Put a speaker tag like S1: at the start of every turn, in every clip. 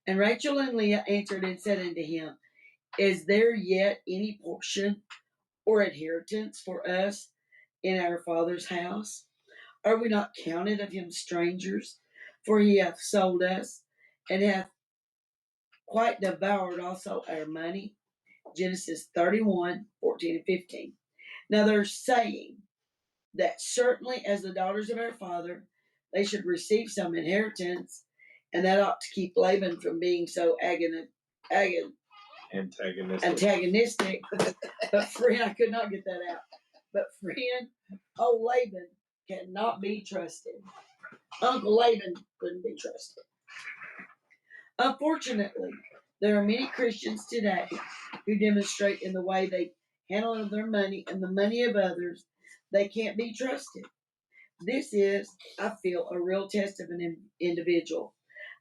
S1: And Rachel and Leah answered and said unto him, Is there yet any portion or inheritance for us in our father's house? Are we not counted of him strangers? For he hath sold us, and hath quite devoured also our money. Genesis 31:14 and 15. Now they're saying that certainly as the daughters of our father, they should receive some inheritance, and that ought to keep Laban from being so antagonistic. But friend, I could not get that out. But friend, old Laban cannot be trusted. Uncle Laban couldn't be trusted. Unfortunately, there are many Christians today who demonstrate in the way they handle their money and the money of others they can't be trusted. This is, I feel, a real test of an individual.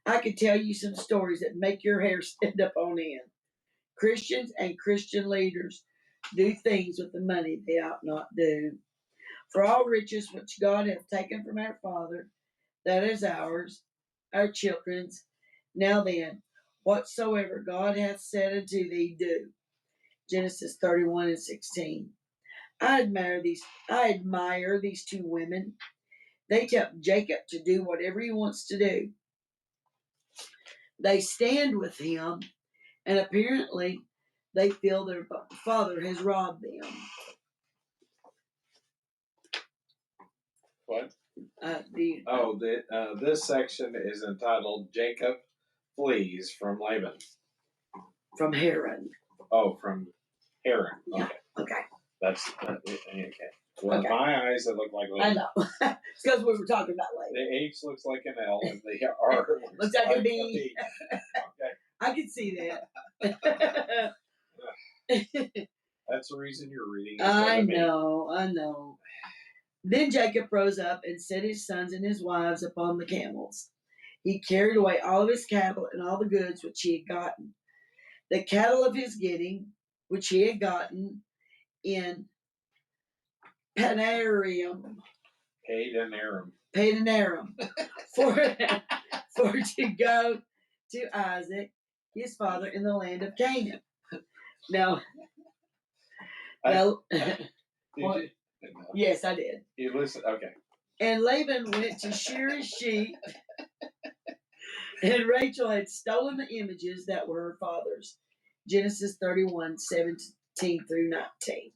S1: I could tell you some stories that make your hair stand up on end. Christians and Christian leaders do things with the money they ought not do. For all riches which God hath taken from our Father, that is ours, our children's. Now then, whatsoever God hath said unto thee, do. Genesis 31:16. I admire these two women. They tell Jacob to do whatever he wants to do. They stand with him, and apparently they feel their father has robbed them.
S2: What? This section is entitled Jacob Flees from Laban.
S1: From Haran.
S2: Oh, from Haran.
S1: Okay. Okay.
S2: That's okay. Well, okay. My eyes, it look like
S1: Laban. I know. It's because we were talking about Laban.
S2: The H looks like an L, and the R
S1: looks like a B. Okay. I can see that.
S2: That's the reason you're reading.
S1: I know. Then Jacob rose up and set his sons and his wives upon the camels. He carried away all of his cattle and all the goods which he had gotten. The cattle of his getting, which he had gotten in Padanaram, for to go to Isaac, his father, in the land of Canaan. Now, yes, I did.
S2: You listen, okay.
S1: And Laban went to shear his sheep, and Rachel had stolen the images that were her father's. Genesis 31:17-19.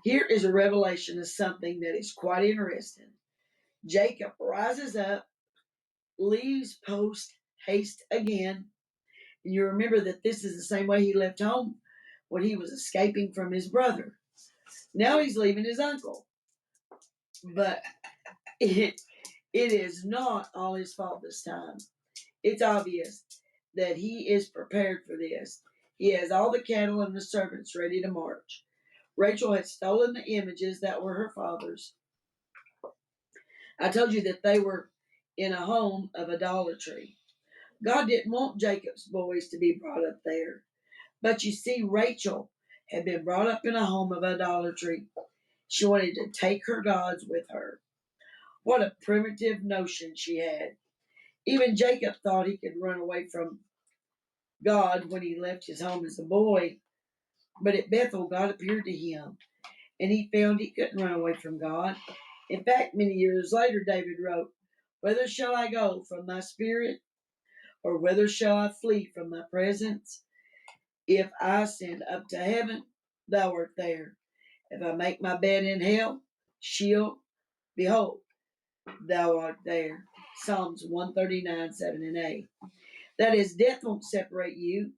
S1: Here is a revelation of something that is quite interesting. Jacob rises up, leaves post haste again. And you remember that this is the same way he left home when he was escaping from his brother. Now he's leaving his uncle. But it is not all his fault this time. It's obvious that he is prepared for this. He has all the cattle and the servants ready to march. Rachel had stolen the images that were her father's. I told you that they were in a home of idolatry. God didn't want Jacob's boys to be brought up there. But you see, Rachel had been brought up in a home of idolatry. She wanted to take her gods with her. What a primitive notion she had. Even Jacob thought he could run away from God when he left his home as a boy. But at Bethel, God appeared to him, and he found he couldn't run away from God. In fact, many years later, David wrote, Whither shall I go from thy spirit? Or whither shall I flee from thy presence? If I ascend up to heaven, thou art there. If I make my bed in hell, sheol, behold, thou art there. Psalms 139:7-8. That is, death won't separate you.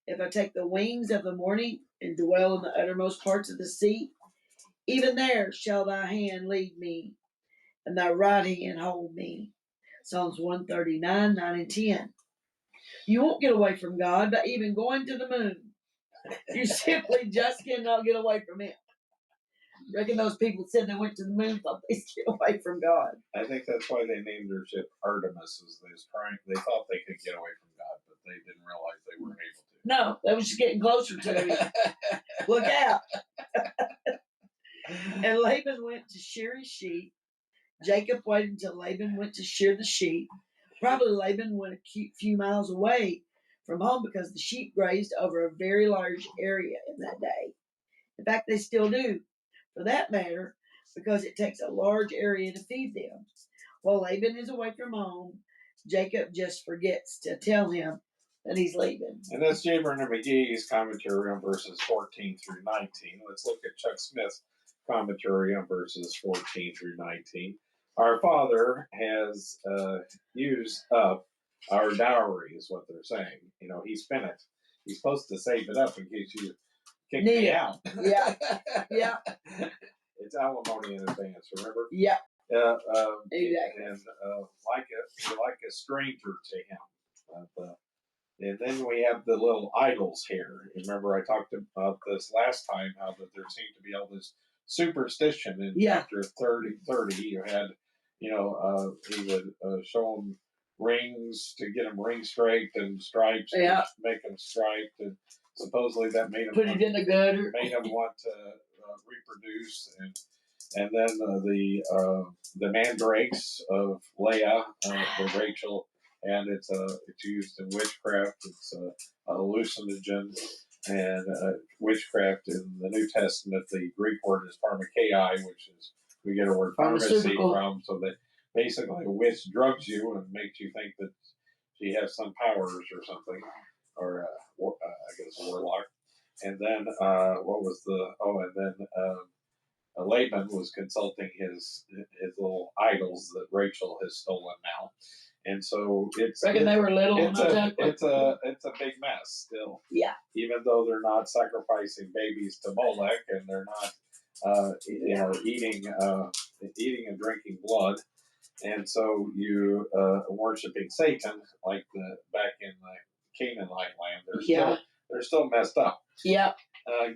S1: If I take the wings of the morning and dwell in the uttermost parts of the sea, even there shall thy hand lead me, and thy right hand hold me. Psalms 139:9-10. You won't get away from God by even going to the moon. You simply just cannot get away from him. Reckon those people said they went to the moon thought they could get away from God.
S2: I think that's why they named their ship Artemis. They thought they could get away from God, but they didn't realize they weren't able to.
S1: No, they was just getting closer to him. Look out. And Laban went to shear his sheep. Jacob waited until Laban went to shear the sheep, Probably Laban went a few miles away from home because the sheep grazed over a very large area in that day. In fact, they still do, for that matter, because it takes a large area to feed them. While Laban is away from home, Jacob just forgets to tell him that he's leaving.
S2: And that's Jaber and McGee's commentary on verses 14 through 19. Let's look at Chuck Smith's commentary on verses 14 through 19. Our father has used up our dowry, is what they're saying. He spent it. He's supposed to save it up in case you kick me out.
S1: Yeah. Yeah.
S2: It's alimony in advance, remember?
S1: Yeah.
S2: Exactly. And like a stranger to him. And then we have the little idols here. Remember, I talked about this last time, how that there seemed to be all this superstition in chapter 30. You had, he would show them rings to get them ring striped and stripes to make them striped, and supposedly that made them
S1: put it in the gutter,
S2: made them want to reproduce, and then the mandrakes of Leah, the Rachel. And it's used in witchcraft. It's a hallucinogen, and witchcraft in the New Testament. The Greek word is pharmakeia, which is we get our word pharmacy from. So that basically a witch drugs you and makes you think that she has some powers or something, or I guess a warlock. And then what was the? Oh, and then Laban was consulting his little idols that Rachel has stolen now. And so
S1: they were little.
S2: It's a big mess still.
S1: Yeah.
S2: Even though they're not sacrificing babies to Molech, and they're not, eating and drinking blood, and so you worshiping Satan like back in the Canaanite land. They're still messed up.
S1: Yeah.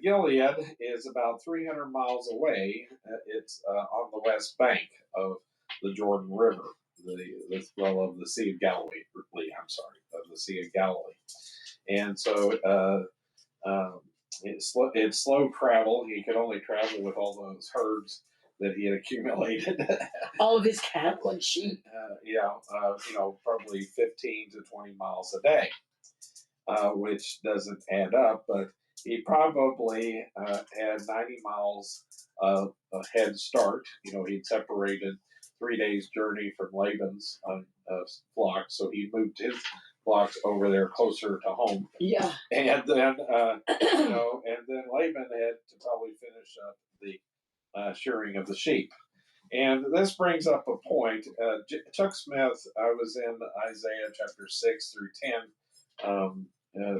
S2: Gilead is about 300 miles away. It's on the west bank of the Jordan River. Of the Sea of Galilee. Of the Sea of Galilee, and so it's slow travel. He could only travel with all those herds that he had accumulated.
S1: All of his cattle and sheep.
S2: Probably 15 to 20 miles a day, which doesn't add up, but he probably had 90 miles a head start. He'd separated 3 days' journey from Laban's flock, so he moved his flocks over there closer to home.
S1: Yeah.
S2: And then, and then Laban had to probably finish up the shearing of the sheep. And this brings up a point. Chuck Smith, I was in Isaiah chapter 6 through 10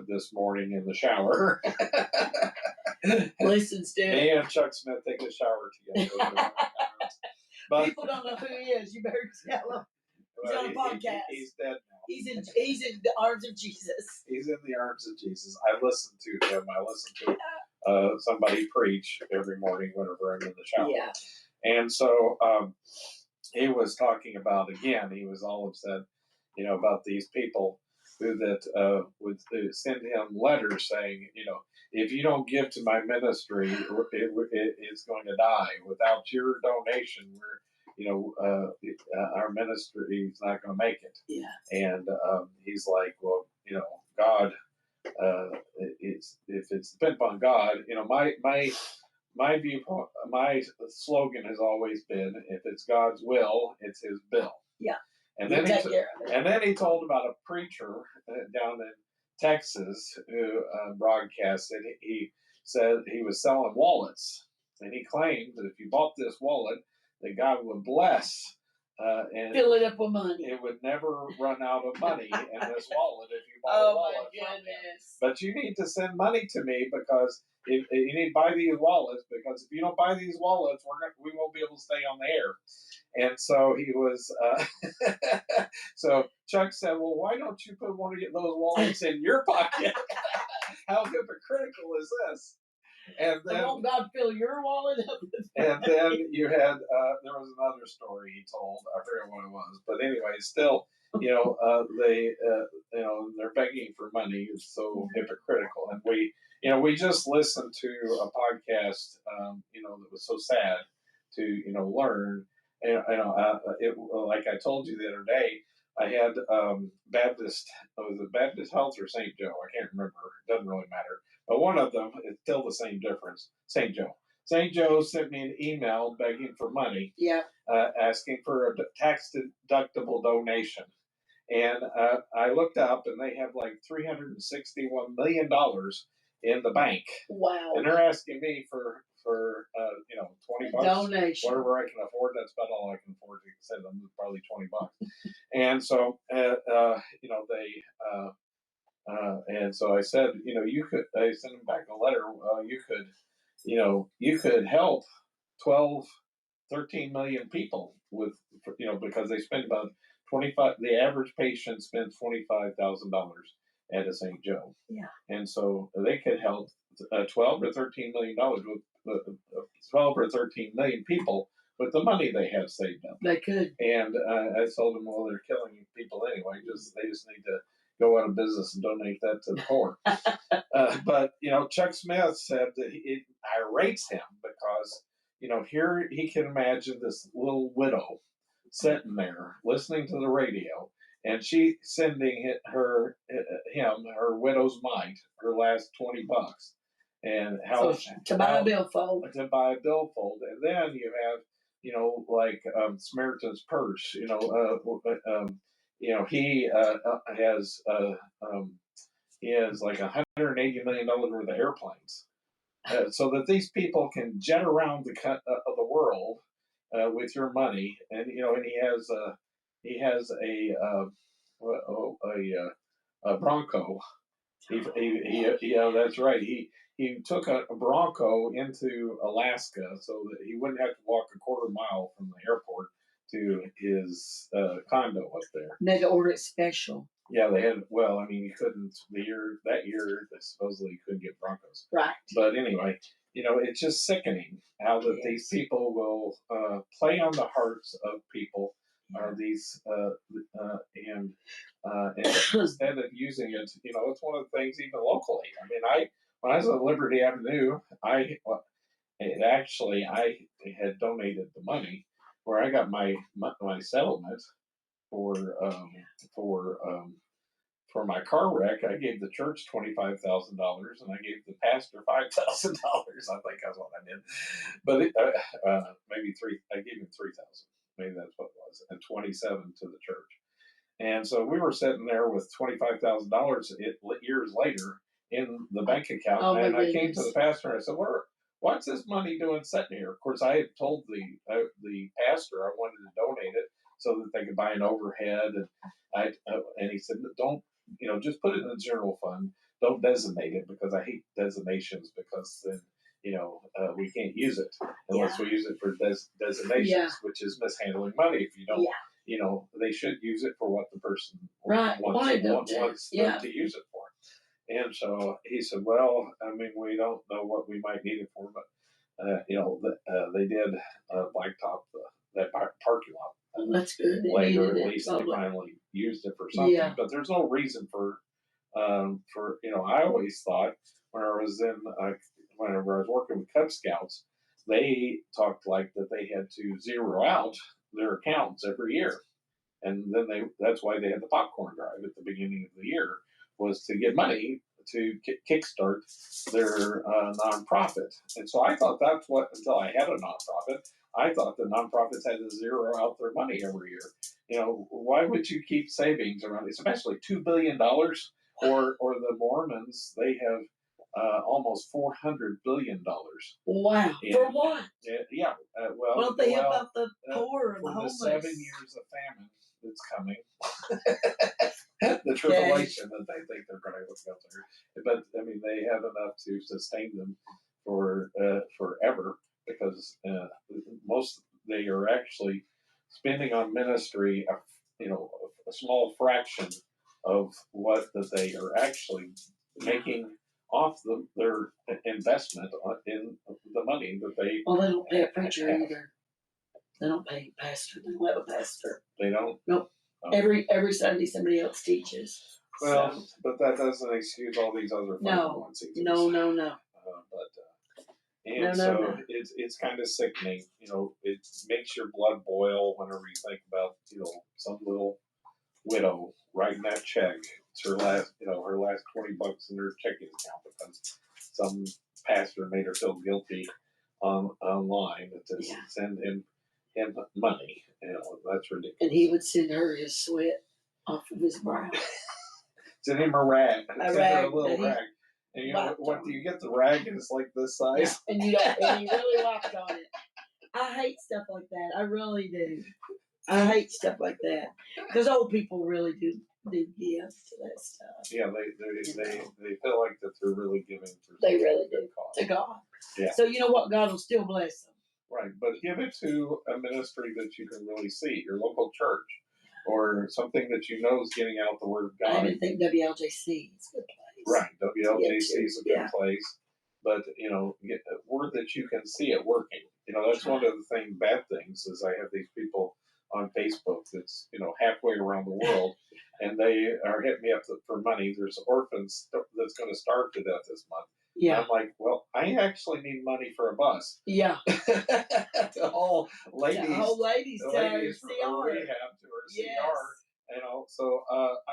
S2: this morning in the shower.
S1: Listen, Steve.
S2: Me and Chuck Smith take a shower together.
S1: But people don't know who he is. You better tell him. He's on a podcast.
S2: He's dead now.
S1: He's in the arms of Jesus.
S2: He's in the arms of Jesus. I listen to him. I listen to somebody preach every morning whenever I'm in the shower.
S1: Yeah.
S2: And so he was talking about, again, he was all upset, about these people who would send him letters saying, if you don't give to my ministry, it's going to die. Without your donation, our ministry is not going to make it.
S1: Yeah.
S2: And he's like, well, God, if it's dependent upon God, my viewpoint, my slogan has always been, if it's God's will, it's His bill.
S1: Yeah.
S2: And then he told about a preacher down in Texas who broadcasted. He said he was selling wallets, and he claimed that if you bought this wallet, that God would bless and
S1: fill it up with money.
S2: It would never run out of money in this wallet if you bought a wallet.
S1: Oh my goodness!
S2: But you need to send money to me because you need to buy these wallets, because if you don't buy these wallets, we won't be able to stay on the air. And so he was. So Chuck said, "Well, why don't you put one of those wallets in your pocket? How hypocritical is this?" And then,
S1: won't God fill your wallet up?
S2: And then you had there was another story he told. I forget what it was, but anyway, still, they're begging for money. It's so hypocritical. And we just listened to a podcast, that was so sad to learn. Like I told you the other day, I had Baptist. Was it Baptist Health or St. Joe? I can't remember. It doesn't really matter. But one of them is still the same difference. St. Joe. St. Joe sent me an email begging for money,
S1: Yeah.
S2: asking for a tax deductible donation. And I looked up, and they have like $361 million in the bank,
S1: Wow.
S2: and they're asking me for $20,
S1: Donation.
S2: whatever I can afford. That's about all I can afford to send them. Probably $20. And so and so I said, you could. I sent them back a letter. You could help 12 13 million people with, because they spend about 25, the average patient spends $25,000 at a St. Joe.
S1: Yeah.
S2: And so they could help 12 or 13 million dollars with 12 or 13 million people with the money they have saved up.
S1: They could.
S2: And I told them, well, they're killing people anyway. They just need to go out of business and donate that to the poor. But Chuck Smith said that it irates him because here he can imagine this little widow sitting there listening to the radio, and she sending her widow's mite, her last $20, and how
S1: to buy a billfold.
S2: To buy a billfold, and then you have like Samaritan's Purse. He has like $180 million worth of airplanes. So that these people can jet around the world with your money, and and he has a Bronco. That's right. He took a Bronco into Alaska so that he wouldn't have to walk a quarter mile from the airport to his condo up there.
S1: And they had to order it special.
S2: Yeah, they had. Well, I mean, you couldn't that year. Supposedly, you couldn't get Broncos.
S1: Right.
S2: But anyway, it's just sickening how that these people will play on the hearts of people. These and instead of using it, it's one of the things even locally. I mean, when I was at Liberty Avenue, I had donated the money where I got my settlement for my car wreck. I gave the church $25,000, and I gave the pastor $5,000. I think that's what I did, but maybe three. I gave him $3,000. Maybe that's what it was, and 27 to the church. And so we were sitting there with $25,000 years later in the bank account. And I came to the pastor and I said, what's this money doing sitting here? Of course, I had told the pastor I wanted to donate it so that they could buy an overhead. And he said, don't, just put it in the general fund. Don't designate it, because I hate designations, because then, we can't use it unless we use it for designations, which is mishandling money. If you don't, they should use it for what the person wants them to use it for. And so he said, well, I mean, we don't know what we might need it for, but, they did blacktop that parking lot.
S1: That's good.
S2: Later, at least they finally used it for something. Yeah. But there's no reason for I always thought whenever I was working with Cub Scouts, they talked like that they had to zero out their accounts every year. And then that's why they had the popcorn drive at the beginning of the year, was to get money to kickstart their nonprofit. And so I thought that's until I had a nonprofit, I thought the nonprofits had to zero out their money every year. Why would you keep savings around, especially $2 billion? Or the Mormons, they have almost $400 billion.
S1: Wow. For what?
S2: Yeah. Well,
S1: don't they help out the poor and the
S2: homeless?
S1: For the
S2: 7 years of famine that's coming. The tribulation that they think they're going to go through. But, I mean, they have enough to sustain them for forever, because they are actually spending on ministry a small fraction of what that they are actually making off their investment in the money that they.
S1: Well, they don't pay a preacher either. They don't pay a pastor. They don't have a pastor.
S2: They don't?
S1: Nope. Every Sunday somebody else teaches.
S2: Well, but that doesn't excuse all these other ones either.
S1: No.
S2: It's kind of sickening. It makes your blood boil whenever you think about some little widow writing that check. It's her last, her last $20 in her checking account because some pastor made her feel guilty online to send him money. That's ridiculous.
S1: And he would send her his sweat off of his brow.
S2: Send him a rag.
S1: A little
S2: rag. And what do you get the rag and it's like this size?
S1: Yeah. And you really wiped on it. I hate stuff like that. I really do. I hate stuff like that because old people really do give to that stuff.
S2: Yeah, they feel like that they're really giving for
S1: they really do
S2: cause.
S1: To God.
S2: Yeah.
S1: So you know what? God will still bless them.
S2: Right, but give it to a ministry that you can really see, your local church, or something that you know is getting out the word of God.
S1: I even think WLJC is a good place.
S2: Right, WLJC is a good place, but get a word that you can see it working. That's one of the bad things is I have these people on Facebook that's halfway around the world, and they are hitting me up for money. There's orphans that's going to starve to death this month.
S1: Yeah.
S2: And I'm like, well, I actually need money for a bus.
S1: Yeah.
S2: The whole ladies.
S1: The whole ladies
S2: from
S1: CR.
S2: Rehab to her CR. So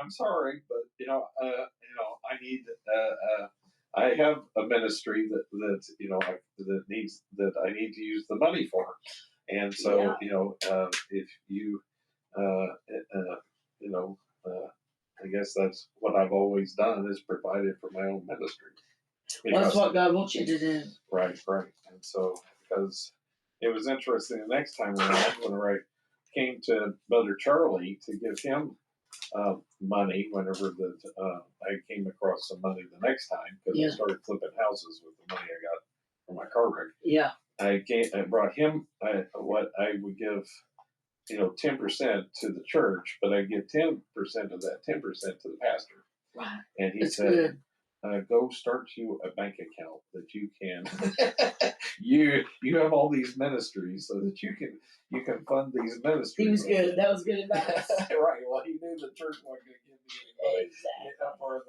S2: I'm sorry, but I need. I have a ministry that needs that I need to use the money for, and so if you I guess that's what I've always done is provided for my own ministry.
S1: Well, that's what God wants you to do.
S2: Right. And so, because it was interesting the next time around, when I came to Brother Charlie to give him money, whenever I came across some money the next time, because I started flipping houses with the money I got from my car wreck.
S1: Yeah.
S2: I brought him what I would give, 10% to the church, but I give 10% of that 10% to the pastor.
S1: Right.
S2: And he said, go start you a bank account that you can. you have all these ministries so that you can fund these ministries.
S1: He was good. That was good advice.
S2: Right. Well, he knew the church wasn't going to give me any money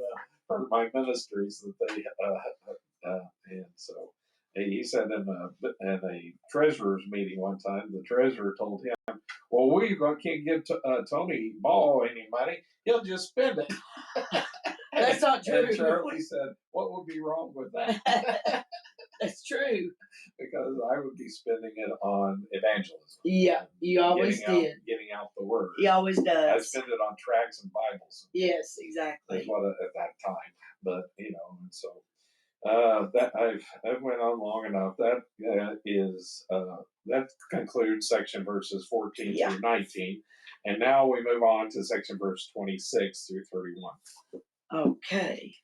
S2: for my ministries that they and so he said in a treasurer's meeting one time, the treasurer told him, "Well, we can't give Tony Ball any money. He'll just spend it."
S1: That's not true.
S2: And Charlie said, "What would be wrong with that?"
S1: That's true.
S2: Because I would be spending it on evangelism.
S1: Yeah, you always did.
S2: Getting out the word.
S1: He always does.
S2: I spend it on tracts and Bibles.
S1: Yes, exactly.
S2: That's what at that time. But and so that I've went on long enough. That that concludes section verses 14 through 19, and now we move on to section verse 26 through 31.
S1: Okay.